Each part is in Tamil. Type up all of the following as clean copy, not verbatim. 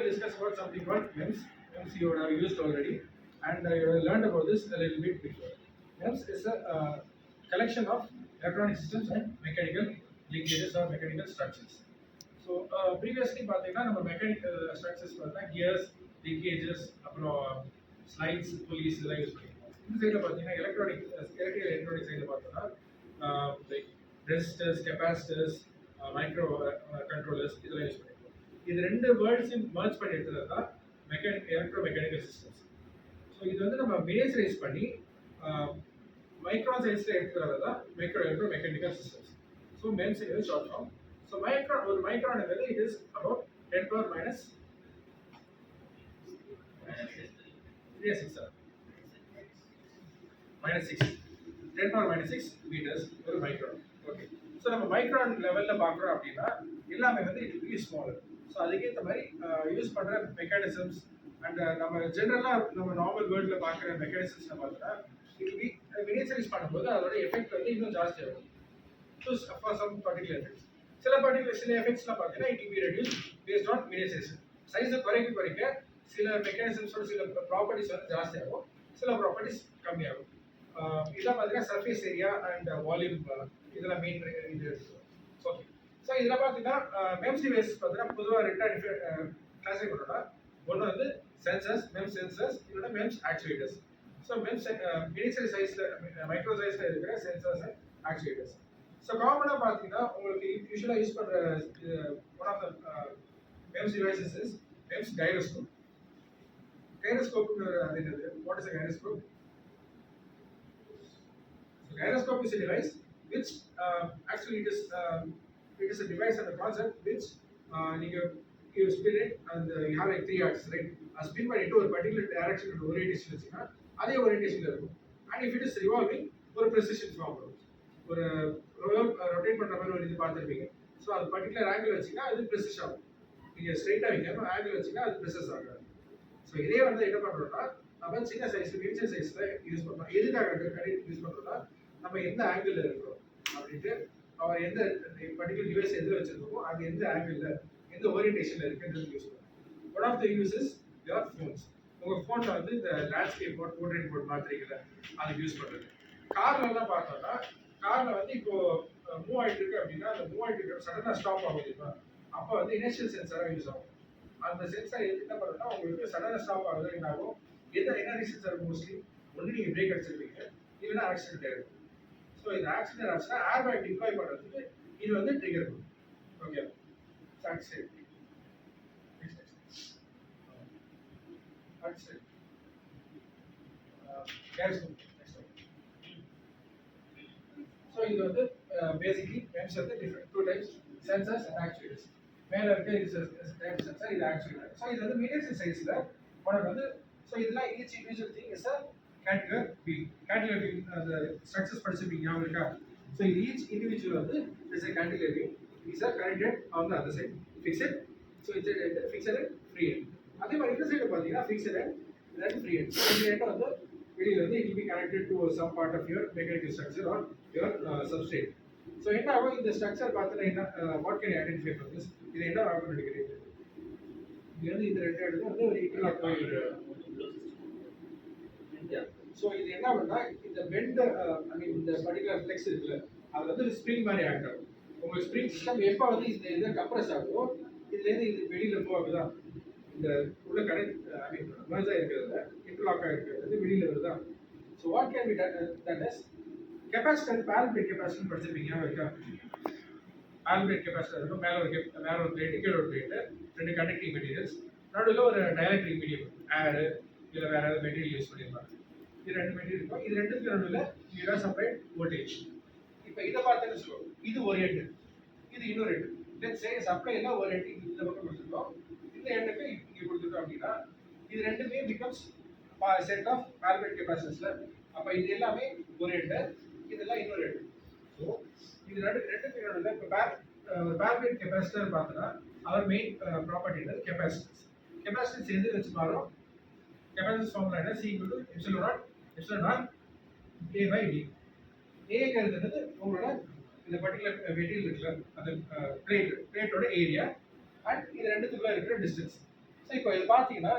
will discuss about something called MEMS. MEMS you have used already, and you have learned about this a little bit before. MEMS is a collection of electronic systems and mechanical linkages or mechanical structures. So previously பார்த்தீங்கன்னா நம்ம மெக்கானிக்கல் ஸ்ட்ரக்சர்ஸ் பார்த்தீங்கன்னா கியர்ஸ் லிங்கேஜஸ் அப்புறம் ஸ்லைட்ஸ் புலிஸ் இதெல்லாம் யூஸ் பண்ணிருக்கோம். இந்த சைடில் பார்த்தீங்கன்னா எலக்ட்ரானிக் சைடில் பார்த்தோம்னா like resistors capacitors micro controllers இதெல்லாம் யூஸ் பண்ணிருக்கோம். இது ரெண்டு வேர்ட்ஸையும் மர்ஜ் பண்ணி எடுத்தது தான் எலக்ட்ரோ மெக்கானிக்கல் சிஸ்டம்ஸ். ஸோ இது வந்து நம்ம மினியேச்சரைஸ் பண்ணி மைக்ரான் சைஸில் எடுத்துக்கிறது தான் electro mechanical systems. So MEMS is short form. So ஒரு micron is it is about 10 power minus 6 10 power minus 6 meters ஒரு micron. Okay. So நம்ம micron லெவல்ல பார்க்குறோம் அப்படின்னா எல்லாமே வந்து it will be smaller. So அதுக்கேற்ற மாதிரி யூஸ் பண்ணுற மெக்கானிசம்ஸ் அண்ட் நம்ம ஜென்ரலாக நம்ம நார்மல் வேர்ல்டில் பார்க்குற மெக்கானிசம்ஸில் பார்த்தோன்னா it will be மினியேச்சரைஸ் பண்ணும்போது அதோட எஃபெக்ட் வந்து இன்னும் ஜாஸ்தியாகும். So for some particular effects சில எஃபெக்ட்ஸ்லாம் பார்த்தீங்கன்னா it be reduce based on miniaturisation. சைஸை குறைக்க சில மெக்கானிசம்ஸோட சில ப்ராப்பர்ட்டிஸ் வந்து ஜாஸ்தியாகும், சில ப்ராப்பர்ட்டிஸ் கம்மியாகும். இதெல்லாம் பார்த்தீங்கன்னா சர்ஃபேஸ் ஏரியா அண்ட் வால்யூம் இதெல்லாம் மெயின் இது. ஓகே. ஸோ இதில் பார்த்தீங்கன்னா MEMS டிவைஸ் பார்த்தீங்கன்னா பொதுவாக ரெண்டாக கிளாஸிஃபை பண்ணோம்னா ஒன்று வந்து சென்சர்ஸ் MEMS சென்சர்ஸ், இன்னொன்று MEMS actuators. So MEMS miniature சைஸில் மைக்ரோ சைஸில் இருக்கிற சென்சர்ஸ் அண்ட் ஆக்சுவேட்டர்ஸ். ஸோ காமனாக பார்த்தீங்கன்னா உங்களுக்கு யூஸ்வலாக யூஸ் பண்ணுற one of the MEMS devices is MEMS gyroscope. கைரோஸ்கோப்னு அது என்னது? What is a gyroscope? Gyroscope is a device which actually it is a device and a concept which you spin it and you have like 3 axes, right? A spin by into a particular direction and orientation வச்சினா அதே orientationல இருக்கும். And if it is revolving ஒரு precision form வரும். ஒரு ரொட்டேட் பண்ற மாதிரி ஒரு இது பார்த்திருப்பீங்க. ஸோ அது பர்டிகுலர் ஆங்கிள் வச்சினா அது ப்ரெசிஸ் ஆகும். நீங்க ஸ்ட்ரைட்டா வைக்காம ஆங்கிள் வச்சினா அது ப்ரெசிஸ் ஆகாது. ஸோ இதே வந்து என்ன பண்றோம்னா நம்ம சின்ன சைஸ் மினியேச்சர் சைஸ்ல யூஸ் பண்றோம். எதுக்காக யூஸ் பண்றோம்னா நம்ம எந்த ஆங்கிள் இருக்கிறோம் அப்படின்ட்டு அவர் எந்த பர்டிகுலர் டிவைஸ் எதில் வச்சிருக்கோமோ அது எந்த ஆங்கிள் எந்த ஓரியன்டேஷன்ல இருக்குன்றது யூஸ் பண்ணுவோம். One of the uses your phones. உங்க ஃபோன்ல வந்து இந்த லேண்ட்ஸ்கேப் மோட் போர்ட்ரேட் மோட் மாத்திரீங்களா அதுக்கு யூஸ் பண்றது. கார்ல எல்லாம் பார்த்தோம்னா கார்ல வந்து இப்போ மூவ் ஆகிட்டு இருக்கு அப்படின்னா அந்த மூவ் ஆகிட்டு இருக்க சடனாக ஸ்டாப் ஆகும் இல்லையா, அப்போ வந்து இனிஷியல் சென்சாராக யூஸ் ஆகும். அந்த சென்சார் என்ன பண்ணுன்னா உங்களுக்கு சடனாக ஸ்டாப் ஆகுது என்ன ஆகும், என்ன ரீசன்ஸ் இருக்கும் மோஸ்ட்லி ஒன்று நீங்கள் பிரேக் அடிச்சிருப்பீங்க இல்லைன்னா ஆக்சிடென்ட் ஆகிடும். ஸோ இந்த ஆக்சிடென்ட் ஆச்சுன்னா ஏர் பேக் டிப்ளாய் பண்ணுறதுக்கு இது வந்து ட்ரிகர் பண்ணும். ஓகே. ஆக்சிடென்ட் ஸோ இது வந்து பேசிக்லி MEMS வந்து different 2 types sensors and actuators. மேலே இருக்க இது டைப் சென்சர், இது ஆக்சுவேட்டர். ஸோ இது வந்து மினியேச்சர் சைஸில் உனக்கு வந்து ஸோ இதெல்லாம் each individual thing is a cantilever beam. Cantilever beam அந்த ஸ்ட்ரக்சர்ஸ் படிச்சிருப்பீங்க ஞாபகம் இருக்கா? ஸோ இது ஈச் இண்டிவிஜுவல் வந்து is a cantilever beam is a connected on the other side fixed. So it's fixed and free end. அதே மாதிரி இந்த சைடு பார்த்தீங்கன்னா ஃபிக்ஸட் அண்ட் ஃப்ரீ எண்ட். இந்த எண்ட் வந்து வெளியில் வந்து it will be connected to some part of your mechanical structure or your substrate. So என்ன ஆகும் இந்த ஸ்ட்ரக்சர் பார்த்தீங்கன்னா என்ன what can identify from this? இது என்ன ஆகும் நினைக்கிறீங்க? இது வந்து இந்த ரெண்டு இடத்துல வந்து ஒரு இன்டர்லாக் ஆகி ஸோ இது என்ன பண்ணா இந்த பெண்ட் ஐ மீன் இந்த பர்டிகுலர் ஃப்ளெக்ஸ் இருக்குல்ல அது வந்து ஸ்ப்ரிங் மாதிரி ஆக்ட் ஆகும். உங்களுக்கு ஸ்ப்ரிங் சிஸ்டம் எப்போ வந்து இந்த இதை கம்ப்ரஸ் ஆகுதோ இதுலேருந்து இது வெளியில் போகுதுதான் இந்த உள்ள கனெக்ட் ஐ மீன் மர்ஜ் ஆகிருக்கிறதுல இன்டர்லாக் ஆகிருக்கிறது வெளியில் வருதா. So what can be that is capacitor. Parallel capacitor படிச்சிருப்பீங்க இருக்கா? பேரல் கெப்பாசிட்டர் இருக்கும். மேலே ஒரு பிளேட் கீழே ஒரு பிளேட்டு, 2 கண்டக்டிங் மெட்டீரியல்ஸ், நடுவில் ஒரு டைஎலக்ட்ரிக் மீடியம் ஏர் இல்லை வேற ஏதாவது மெட்டீரியல் யூஸ் பண்ணியிருப்பாங்க. இது 2 மெட்டீரியல் இருக்கும். இது ரெண்டுக்கு நடுவில் யூ சப்ளை வோல்டேஜ். இப்போ இதை பார்த்தீங்கன்னு சொல்லுவோம் இது ஒரு எண்டு, இது இன்னொரு எண்டு. லெட்ஸ் சே சப்ளைல ஒரு எண்டு இந்த பக்கம் கொடுத்துருக்கோம், இந்த எண்டுக்கு இங்கே கொடுத்துருக்கோம் அப்படின்னா இது ரெண்டுமே பிகம்ஸ் செட் ஆஃப் பேரல் கெப்பாசிட்டர்ஸ்ல. அப்போ இது எல்லாமே ஒரு எண்டு, இதெல்லாம் இன்னொரு எண்டு. ஸோ இது ரெண்டுக்கு நடுவில் இப்போ பேரல் கெப்பாசிட்டர் பார்த்தோன்னா அவர் மெயின் ப்ராப்பர்ட்டி என்னது கெப்பாசிட்டன்ஸ். கெப்பாசிட்டன்ஸ் எது வச்சு மாறும்? கெப்பாசிட்டன்ஸ் ஃபார்முலா என்ன? C = epsilon naught A by D. ஏங்கிறது உங்களோட இந்த பர்டிகுலர் மெட்டீரியல் இருக்குல்ல அந்த பிளேட்டோட ஏரியா அண்ட் இது ரெண்டுத்துக்குள்ள இருக்கிற டிஸ்டன்ஸ். ஸோ இப்போ இது பார்த்தீங்கன்னா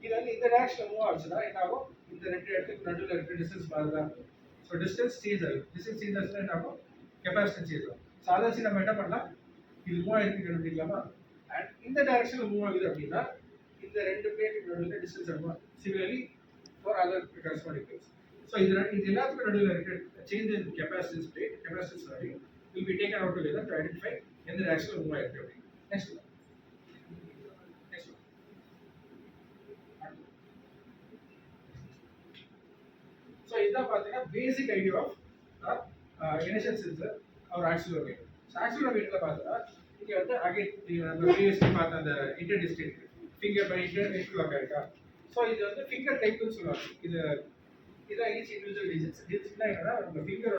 இது வந்து இந்த டேரக்ஷனில் மூவ் ஆச்சுன்னா என்ன ஆகும், இந்த ரெண்டு இடத்துக்கு நடுவில் இருக்கிற டிஸ்டன்ஸ் மாதிரி தான் இருக்கும். ஸோ டிஸ்டன்ஸ் சேஞ்ச் ஆகும். டிஸ்டன்ஸ் சேஞ்ச் ஆச்சுன்னா என்ன ஆகும், கெப்பாசிட்டன்ஸ் சேஞ்ச் ஆகும். ஸோ அதை வச்சு நம்ம என்ன பண்ணலாம், இது மூவ் ஆகிருக்கு கண்டுபிடிக்கலாமா. அண்ட் இந்த டைரக்ஷனில் மூவ் ஆகுது அப்படின்னா இந்த ரெண்டு பிளேட்டுக்கு நடுவில் டிஸ்டன்ஸ் இருக்கும். Similarly for other corresponding plates. So இது எல்லாத்துக்கும் நடுவில் இருக்கிற change in capacitance plate, capacitance value will be taken out together to identify எந்த டைரக்ஷனில் மூவ் ஆகிருக்கு அப்படின்னு. நெக்ஸ்ட் ஸோ இதுதான் பார்த்தீங்கன்னா basic idea of inertial sensor ஒரு ஆக்சிலரோமீட்டர். ஸோ ஆக்சிலரோமீட்டரில் பார்த்தா இங்கே வந்து அகைன் நம்ம ப்ரீவியஸ்லி பார்த்த அந்த inter district finger by inter network இருக்கா. ஸோ இது வந்து ஃபிங்கர் டைப்னு சொல்லுவாங்க. இது இதான் ஈச் இண்டிவிஜுவல் டிஜிட்ஸ். டிஜிட்ஸ்னா என்னன்னா நம்ம ஃபிங்கர்